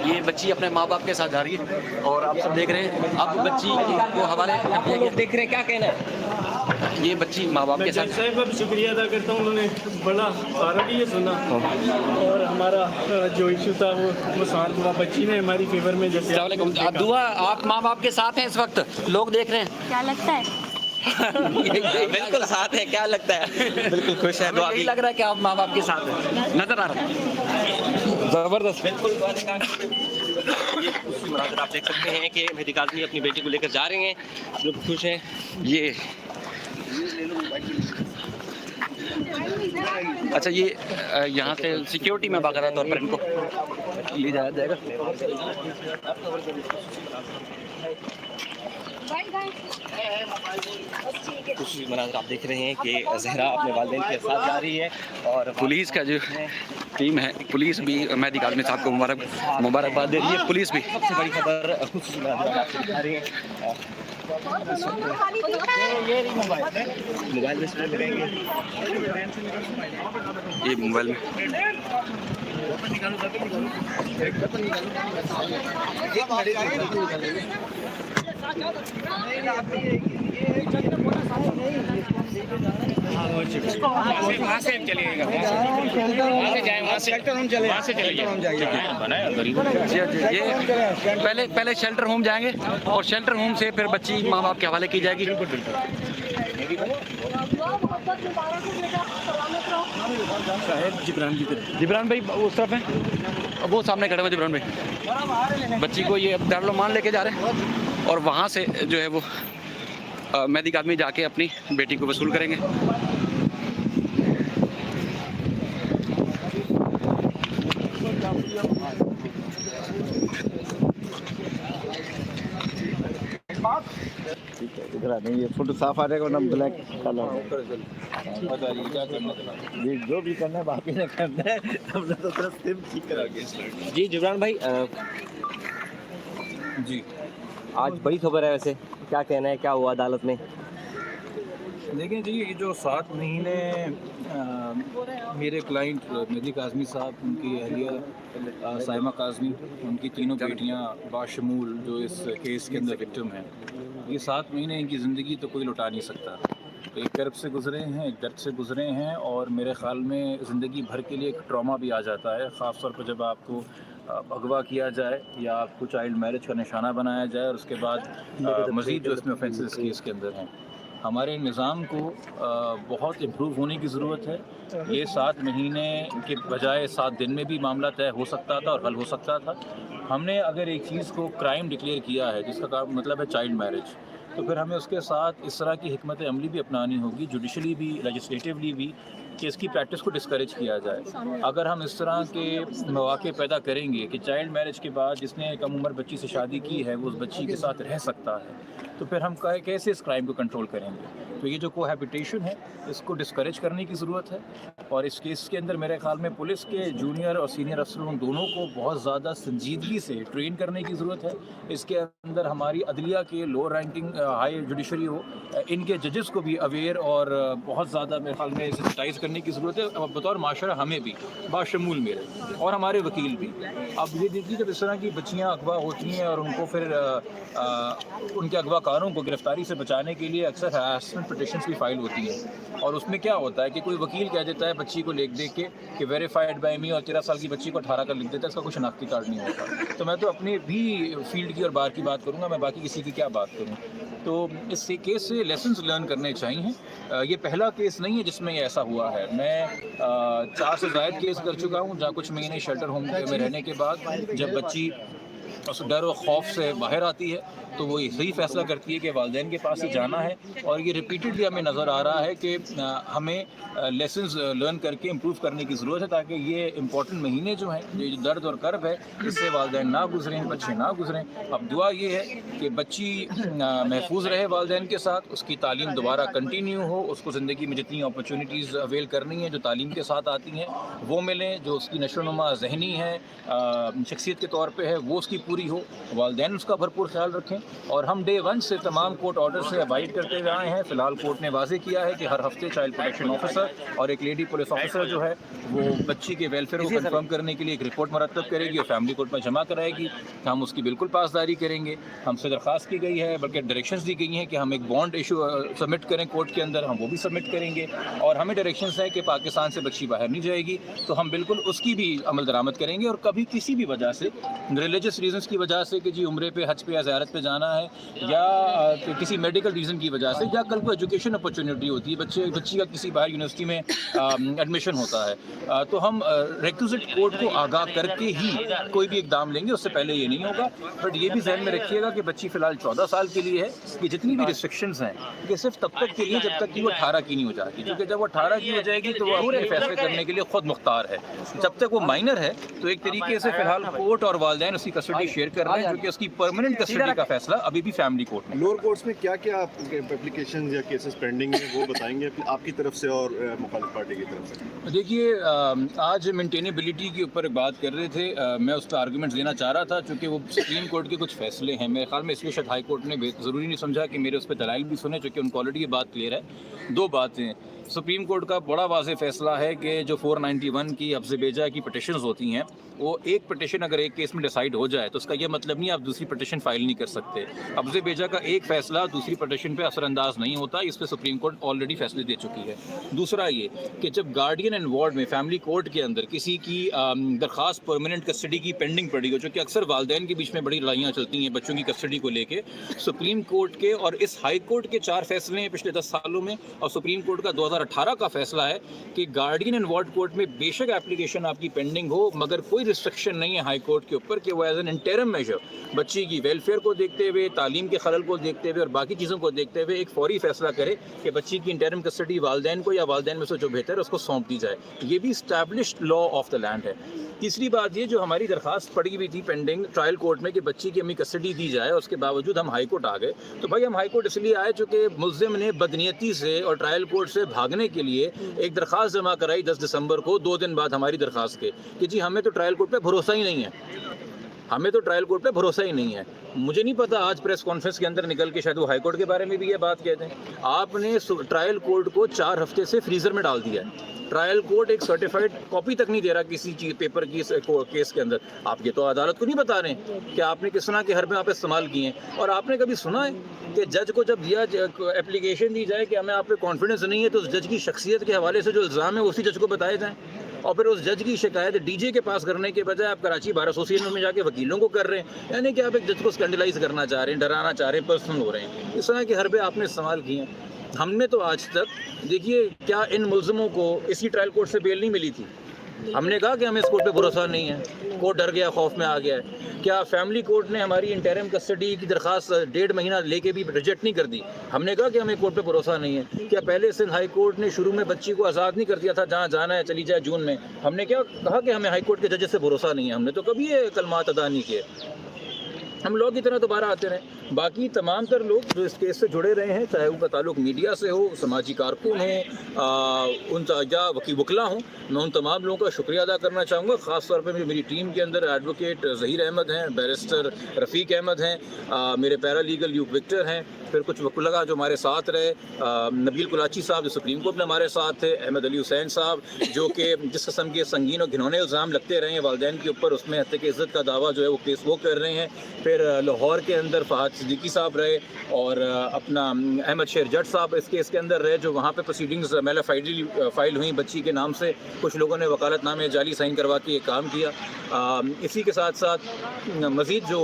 ये बच्ची अपने माँ बाप के साथ जा रही है और आप सब देख रहे हैं, आप बच्ची को हवाले देख रहे हैं, क्या कहना है? ये बच्ची माँ बाप के साथ। साहब का शुक्रिया अदा करता हूँ, उन्होंने बड़ा सारा भी ये सुना और हमारा जो इशू था वो शांत हुआ। बच्ची ने हमारी फेवर में जैसे आप दुआ, आप माँ बाप के साथ हैं इस वक्त, लोग देख रहे हैं। क्या लगता है? बिल्कुल साथ है, क्या लगता है? बिल्कुल खुश है, दुआ यही लग रहा है कि आप माँ बाप के साथ हैं, नजर आ रहा है। जबरदस्त, बिल्कुल। आप देख सकते हैं कि मेहदी काज़मी अपनी बेटी को लेकर जा रहे हैं, लोग खुश हैं। ये अच्छा, ये यहाँ से सिक्योरिटी में बाकायदा तौर पर इनको ले जाया जाएगा। कुछ मनाज़र आप देख रहे हैं कि ज़हरा अपने वालिदैन के साथ जा रही है और पुलिस का जो टीम है, पुलिस भी मेहदी काज़मी साहब को मुबारकबाद दे रही है। पुलिस भी सबसे बड़ी खबर दिखा रही है, मोबाइल में स्टोर करेंगे, ये मोबाइल में वहाँ से चलिएगा, वहाँ से जाए, वहाँ से चलिए। ये पहले शेल्टर होम जाएंगे और शेल्टर होम से फिर बच्ची माँ बाप के हवाले की जाएगी। जिब्रान भाई उस तरफ है, वो सामने खड़े हैं जिब्रान भाई। बच्ची को ये दारुल मान लेके जा रहे हैं और वहाँ से जो है वो मेहदी काज़मी जाके अपनी बेटी को वसूल करेंगे। नहीं, ये फोटो साफ आ जाएगा ना, ब्लैक कलर जी, जो भी करना है बाकी ने करना है, हमने तो सिर्फ सिर्फ ठीक करा के। जी जिब्रान भाई, जी आज बड़ी खबर है, वैसे क्या कहना है, क्या हुआ अदालत में? देखिए जी, ये जो 7 महीने मेरे क्लाइंट मेहदी काज़मी साहब, उनकी अहलिया साइमा काज़मी, उनकी तीनों बेटियां बाशमूल जो इस केस के अंदर विक्टिम हैं, ये 7 महीने इनकी ज़िंदगी तो कोई लौटा नहीं सकता। तो एक कर्ब से गुज़रे हैं, एक दर्द से गुज़रे हैं और मेरे ख़्याल में ज़िंदगी भर के लिए एक ट्रॉमा भी आ जाता है, ख़ास तौर पर जब आपको अगवा किया जाए या आपको चाइल्ड मैरिज का निशाना बनाया जाए और उसके बाद मज़ीद जो इसमें ऑफेंसेस केस के अंदर हैं। हमारे निज़ाम को बहुत इम्प्रूव होने की ज़रूरत है। ये 7 महीने के बजाय 7 दिन में भी मामला तय हो सकता था और हल हो सकता था। हमने अगर एक चीज़ को क्राइम डिक्लेयर किया है, जिसका मतलब है चाइल्ड मैरिज, तो फिर हमें उसके साथ इस तरह की हिकमत अमली भी अपनानी होगी, जुडिशली भी, लेजिस्लेटिवली भी, कि इसकी प्रैक्टिस को डिस्करेज किया जाए। अगर हम इस तरह के मौके पैदा करेंगे कि चाइल्ड मैरिज के बाद जिसने कम उम्र बच्ची से शादी की है वो उस बच्ची के साथ रह सकता है, तो फिर हम कैसे इस क्राइम को कंट्रोल करेंगे? तो ये जो कोहैबिटेशन है, इसको डिस्करेज करने की ज़रूरत है। और इस केस के अंदर मेरे ख्याल में पुलिस के जूनियर और सीनियर अफसरों दोनों को बहुत ज़्यादा संजीदगी से ट्रेन करने की ज़रूरत है। इसके अंदर हमारी अदलिया के लोअर रैंकिंग हाई जुडिशरी हो, इनके जजेस को भी अवेयर और बहुत ज़्यादा मेरे ख्याल में सेंसिटाइज़ करने की ज़रूरत है, बतौर माशरा हमें भी, बाशमूल मेरे और हमारे वकील भी। अब ये देखिए, जब इस तरह की बच्चियाँ अगवा होती हैं और उनको फिर उनके अगवाकारों को गिरफ्तारी से बचाने के लिए अक्सर हरासमेंट पिटिशंस भी फाइल होती हैं। और उसमें क्या होता है कि कोई वकील कह देता है बच्ची को लिख दे के कि वेरीफाइड बाय मी, और 13 साल की बच्ची को 18 कर लिख देता है, इसका कोई शनाख्ती कार्ड नहीं होता। तो मैं तो अपने भी फील्ड की और बार की बात करूँगा, मैं बाकी किसी की क्या बात करूँ। तो इस केस से लेसन्स लर्न करने चाहिए। ये पहला केस नहीं है जिसमें ये ऐसा हुआ है। मैं 4 से ज़ायद केस कर चुका हूँ, जहाँ कुछ महीने शेल्टर होम में रहने के बाद जब बच्ची उस डर और खौफ से बाहर आती है तो वो सही फैसला करती है कि वालिदैन के पास ही जाना है। और ये रिपीटेडली हमें नज़र आ रहा है कि हमें लेसन्स लर्न करके इम्प्रूव करने की ज़रूरत है, ताकि ये इंपॉर्टेंट महीने जो हैं, ये जो दर्द और कर्ब है, इससे वालिदैन ना गुजरें, बच्चे ना गुजरें। अब दुआ ये है कि बच्ची महफूज रहे वालिदैन के साथ, उसकी तालीम दोबारा कंटिन्यू हो, उसको ज़िंदगी में जितनी अपॉर्चुनिटीज़ अवेल करनी है जो तालीम के साथ आती हैं वो मिलें, जो उसकी नशोनुमा ज़हनी है, शख्सियत के तौर पर है, वो उसकी पूरी हो, वालिदैन उसका भरपूर ख्याल रखें। और हम डे 1 से तमाम कोर्ट ऑर्डर से अबाइड करते हुए आए हैं। फ़िलहाल कोर्ट ने वाज़ेह किया है कि हर हफ्ते चाइल्ड प्रोटेक्शन ऑफिसर और एक लेडी पुलिस ऑफिसर जो है वो बच्ची के वेलफेयर को कंफर्म करने के लिए एक रिपोर्ट मरतब करेगी और फैमिली कोर्ट में जमा कराएगी। हम उसकी बिल्कुल पासदारी करेंगे। हमसे दरख्वास्त की गई है, बल्कि डायरेक्शंस दी गई हैं कि हम एक बॉन्ड इशू सबमिट करें कोर्ट के अंदर, हम वो भी सबमिट करेंगे। और हमें डायरेक्शंस है कि पाकिस्तान से बच्ची बाहर नहीं जाएगी, तो हम बिल्कुल उसकी भी अमल दरामद करेंगे। और कभी किसी भी वजह से, रिलीजियस रीजंस की वजह से कि जी उम्रे पे, हज पे या ज़ियारत पे जाना है, या किसी मेडिकल रीज़न की वजह से, या कल को एजुकेशन अपॉर्चुनिटी होती है, बच्ची का किसी बाहर यूनिवर्सिटी में एडमिशन होता है, तो हम रिक्विजिट कोर्ट को आगाह करके ही कोई भी इकदाम लेंगे, उससे पहले ये नहीं होगा। बट ये भी ध्यान में रखिएगा कि बच्ची फ़िलहाल 14 साल के लिए है, कि जितनी भी रिस्ट्रिक्शंस हैं ये सिर्फ तब तक के लिए जब तक कि वो 18 की नहीं हो जाती, क्योंकि जब वो 18 की हो जाएगी तो वो अपने फैसले करने के लिए खुद मुख्तार है। जब तक वो माइनर है तो एक तरीके से फ़िलहाल कोर्ट और वालिदैन उसकी कस्टडी शेयर कर रहे हैं, जो कि उसकी परमानेंट कस्टडी का फैसला अभी भी फैमिली कोर्ट में। लोअर कोर्ट्स में क्या क्या एप्लीकेशन या केसेस पेंडिंग है वो बताएंगे आपकी तरफ से और मुखालिफ पार्टी की तरफ से। देखिए, आज मेंटेनेबिलिटी के ऊपर बात कर रहे थे, मैं उस पर आर्गूमेंट्स देना चाह रहा था, चूँकि वो सुप्रीम कोर्ट के कुछ फैसले हैं मेरे ख्याल में, इसलिए शायद हाई कोर्ट ने ज़रूरी नहीं समझा कि मेरे उस पर दलाइल भी सुने, चूँकि उनको ऑलरेडी ये बात क्लियर है। दो बातें, सुप्रीम कोर्ट का बड़ा वाज़ेह फ़ैसला है कि जो 491 की हफ्ज़ बेजा की पटिशन्स होती हैं, वो एक पटिशन अगर एक केस में डिसाइड हो जाए तो उसका ये मतलब नहीं आप दूसरी पटिशन फाइल नहीं कर सकते। हफ्ज़ बेजा का एक फ़ैसला दूसरी पटिशन पे असरअंदाज नहीं होता, इस पर सुप्रीम कोर्ट ऑलरेडी फैसले दे चुकी है। दूसरा ये कि जब गार्डियन एंड वार्ड में फैमिली कोर्ट के अंदर किसी की दरख्वास्त परमानेंट कस्टडी की पेंडिंग पड़ी हो, जो कि अक्सर वालिदैन के बीच में बड़ी लड़ाइयाँ चलती हैं बच्चों की कस्टडी को लेके, सुप्रीम कोर्ट के और इस हाई कोर्ट के 4 फैसले हैं पिछले 10 सालों में, और सुप्रीम कोर्ट का 2018 का फैसला है कि गार्डियन एंड वार्ड कोर्ट में बेशक एप्लीकेशन आपकी पेंडिंग हो, मगर कोई रिस्ट्रिक्शन नहीं है हाई कोर्ट के ऊपर कि वो एज एन इंटरम मेजर बच्ची की वेलफेयर को देखते हुए, तालीम के खलल को देखते हुए और बाकी चीज़ों को देखते हुए एक फौरी फैसला करे कि बच्ची की इंटरम कस्टडी वालिदैन को या वालिदैन में से जो बेहतर है उसको सौंप दी जाए। ये भी established law of the land है। तीसरी बात ये, जो हमारी दरख्वास्त पड़ी हुई थी पेंडिंग ट्रायल कोर्ट में कि बच्ची की हमें कस्टडी दी जाए, उसके बावजूद हम हाई कोर्ट आ गए। तो भाई हम हाई कोर्ट इसलिए आए चूँकि मुल्ज़िम ने बदनीयती से और ट्रायल कोर्ट से भागने के लिए एक दरख्वास्त जमा कराई 10 दिसंबर को, 2 दिन बाद हमारी दरख्वास्त के, कि जी हमें तो ट्रायल कोर्ट पे भरोसा ही नहीं है, हमें तो ट्रायल कोर्ट पे भरोसा ही नहीं है। मुझे नहीं पता, आज प्रेस कॉन्फ्रेंस के अंदर निकल के शायद वो हाई कोर्ट के बारे में भी ये बात कहते हैं। आपने ट्रायल कोर्ट को 4 हफ्ते से फ्रीज़र में डाल दिया है। ट्रायल कोर्ट एक सर्टिफाइड कॉपी तक नहीं दे रहा किसी चीज़ पेपर की केस के अंदर। आप ये तो अदालत को नहीं बता रहे हैं कि आपने किस तरह के हरबे आप इस्तेमाल किए हैं। और आपने कभी सुना है कि जज को जब दिया एप्लीकेशन दी जाए कि हमें आप पे कॉन्फिडेंस नहीं है, तो उस जज की शख्सियत के हवाले से जो इल्ज़ाम है उसी जज को बताए जाएँ, और फिर उस जज की शिकायत डीजे के पास करने के बजाय आप कराची बार एसोसिएशन में जाके वकीलों को कर रहे हैं। यानी कि आप एक जज को स्कैंडलाइज करना चाह रहे हैं, डराना चाह रहे हैं, पर्सनल हो रहे हैं। इस तरह के हरबे आपने इस्तेमाल किए हैं। हमने तो आज तक, देखिए, क्या इन मुल्ज़िमों को इसी ट्रायल कोर्ट से बेल नहीं मिली थी? हमने कहा कि हमें इस कोर्ट पे भरोसा नहीं है, कोर्ट डर गया, खौफ में आ गया है। क्या फैमिली कोर्ट ने हमारी इंटरम कस्टडी की दरख्वास्त 1.5 महीना लेके भी रिजेक्ट नहीं कर दी? हमने कहा कि हमें कोर्ट पे भरोसा नहीं है। क्या पहले सिंध हाई कोर्ट ने शुरू में बच्ची को आज़ाद नहीं कर दिया था, जहाँ जाना है चली जाए जून में? हमने क्या कहा कि हमें हाई कोर्ट के जजेस से भरोसा नहीं है? हमने तो कभी ये कलमात अदा नहीं किए। हम लोग की तरह दोबारा आते रहें। बाकी तमाम तर लोग जो इस केस से जुड़े रहे हैं, चाहे उनका ताल्लुक मीडिया से हो, समाजी कारकुन हो, उन या वकीला हों, मैं उन तमाम लोगों का शुक्रिया अदा करना चाहूँगा। ख़ास तौर पे मेरी टीम के अंदर एडवोकेट ज़हीर अहमद हैं, बैरिस्टर रफ़ीक अहमद हैं, मेरे पैरा लीगल यूब विक्टर हैं, फिर कुछ वकीला जो हमारे साथ रहे, नबील कुलाची साहब जो सुप्रीम कोर्ट में हमारे साथ थे, अहमद अली हुसैन साहब जो कि जिस किस्म के संगीन और घिनौने इल्ज़ाम लगते रहे हैं वालिदैन के ऊपर, उसमें हत्या की इज़्ज़त का दावा जो है वो केस वो कर रहे हैं। फिर लाहौर के अंदर फ़हाद सिद्दीकी साहब रहे, और अपना अहमद शेर जट साहब इस केस के अंदर रहे, जो वहाँ पे प्रोसीडिंग्स मेला फाइल हुई बच्ची के नाम से। कुछ लोगों ने वकालतनामे जाली साइन करवा के ये काम किया। इसी के साथ साथ मज़ीद जो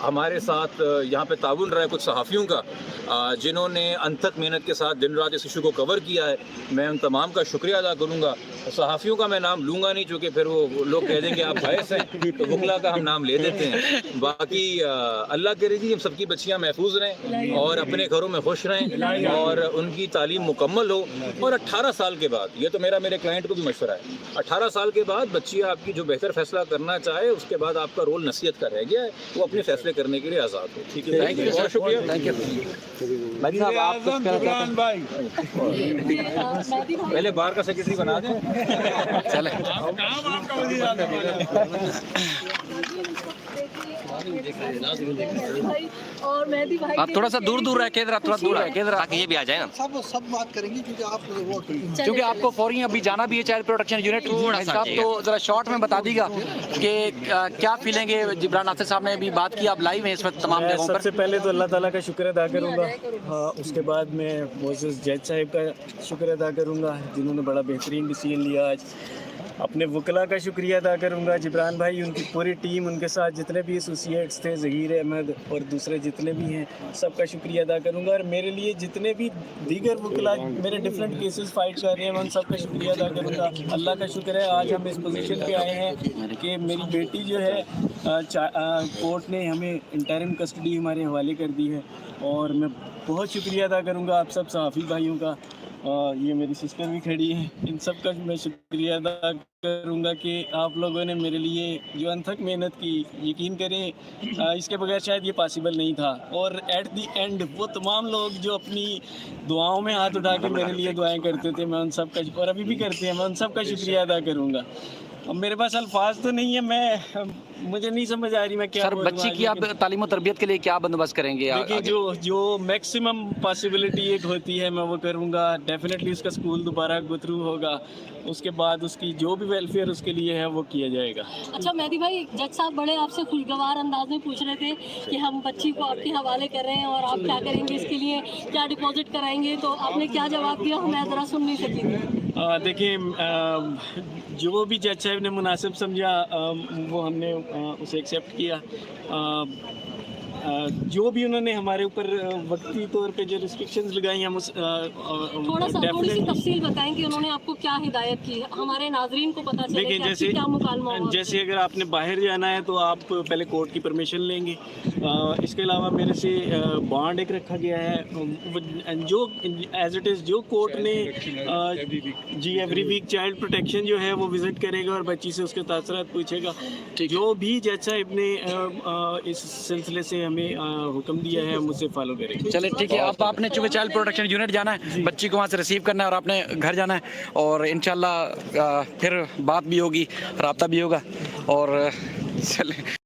हमारे साथ यहाँ पे ताउन रहा है कुछ सहाफ़ियों का, जिन्होंने अनथक मेहनत के साथ दिन रात इस इशू को कवर किया है, मैं उन तमाम का शुक्रिया अदा करूँगा। सहाफ़ियों का मैं नाम लूँगा नहीं, चूँकि फिर वो लोग कह देंगे आप बायस हैं, तो वकला का हम नाम ले देते हैं। बाकी अल्लाह करे जी हम सबकी बच्चियाँ महफूज रहें और अपने घरों में खुश रहें और उनकी तालीम मुकम्मल हो। और 18 साल के बाद, ये तो मेरे क्लाइंट को भी मशवरा है, 18 साल के बाद बच्ची आपकी जो बेहतर फैसला करना चाहे, उसके बाद आपका रोल नसीहत का रह गया है, वो अपने फैसले करने के लिए आज़ाद हो। ठीक है, थैंक यू, बहुत शुक्रिया। थैंक यू भाई साहब, आप कुछ कहना चाहते हैं? पहले बार का सेक्रेटरी बना दें। चले और मेहदी भाई आप थोड़ा सा दूर रह के इधर, थोड़ा दूर रह के इधर, ताकि ये भी आ जाए ना। सब बात करेंगे क्योंकि आप वो क्योंकि आपको फौरी अभी जाना भी है चाइल्ड प्रोटेक्शन यूनिट। थोड़ा सा साहब तो जरा शॉर्ट में बता दीजिएगा कि क्या फीलिंग है। जिब्रान नासिर साहब ने भी बात की, आप लाइव हैं इस वक्त तमाम जगहों पर। सबसे पहले तो अल्लाह ताला का शुक्र अदा करूँगा, हाँ, उसके बाद मैं मोअज़्ज़ज़ जज साहब का शुक्र अदा करूँगा जिन्होंने बड़ा बेहतरीन डिसीजन लिया आज। अपने वकला का शुक्रिया अदा करूँगा, जिब्रान भाई, उनकी पूरी टीम, उनके साथ जितने भी एसोसिएट्स थे, ज़हीर अहमद और दूसरे जितने भी हैं, सबका शुक्रिया अदा करूँगा। और मेरे लिए जितने भी दीगर वकला मेरे डिफरेंट केसेस फाइट कर रहे हैं, मैं उन सबका शुक्रिया अदा करूँगा। अल्लाह का शुक्र है आज हम इस पोजीशन पे आए हैं कि मेरी बेटी जो है कोर्ट ने हमें इंटरिम कस्टडी हमारे हवाले कर दी है। और मैं बहुत शुक्रिया अदा करूँगा आप सब सहाफ़ी भाइयों का, ये मेरी सिस्टर भी खड़ी है, इन सब का मैं शुक्रिया अदा करूँगा कि आप लोगों ने मेरे लिए जो अनथक मेहनत की। यकीन करें इसके बगैर शायद ये पॉसिबल नहीं था। और एट दी एंड वो तमाम लोग जो अपनी दुआओं में हाथ उठा के मेरे लिए दुआएं करते थे, मैं उन सब का, और अभी भी करते हैं, मैं उन सब का शुक्रिया अदा करूँगा। अब मेरे पास अल्फाज तो नहीं है, मुझे नहीं समझ आ रही मैं क्या सर तो बच्ची की आप तालीम और तरबियत के लिए क्या बंदोबस्त करेंगे? देखिए जो मैक्सिमम पॉसिबिलिटी एक होती है मैं वो करूँगा। डेफिनेटली उसका स्कूल दोबारा गो थ्रू होगा, उसके बाद उसकी जो भी वेलफेयर उसके लिए है वो किया जाएगा। अच्छा मेहदी भाई, जज साहब बड़े आपसे खुशगवार अंदाज में पूछ रहे थे कि हम बच्ची को आपके हवाले कर रहे हैं और आप क्या करेंगे इसके लिए, क्या डिपॉजिट कराएंगे, तो आपने क्या जवाब दिया मैं ज़रा सुन नहीं सकी थी। देखिए जो भी जज साहब ने मुनासिब समझा वो हमने उसे एक्सेप्ट किया। जो भी उन्होंने हमारे ऊपर वक्ती तौर पे जो रिस्ट्रिक्शंस लगाई हम उस थोड़ी सी तफसील बताएं कि उन्होंने आपको क्या हिदायत की, हमारे नाज़रीन को पता चले देखिए कि क्या मुकालमा हुआ। जैसे अगर आपने बाहर जाना है तो आप पहले कोर्ट की परमिशन लेंगे। इसके अलावा मेरे से बॉन्ड एक रखा गया है जो एज इट इज़ जो कोर्ट ने जी एवरी वीक चाइल्ड प्रोटेक्शन जो है वो विज़िट करेगा और बच्ची से उसके तासरात पूछेगा। जो भी जज साहब ने इस सिलसिले से हमें हुक्म दिया है हम उसे फॉलो करेंगे। चले ठीक है। अब आपने चूँकि चाइल्ड प्रोटेक्शन यूनिट जाना है, बच्ची को वहाँ से रिसीव करना है और आपने घर जाना है, और इंशाल्लाह फिर बात भी होगी, राब्ता भी होगा। और चले।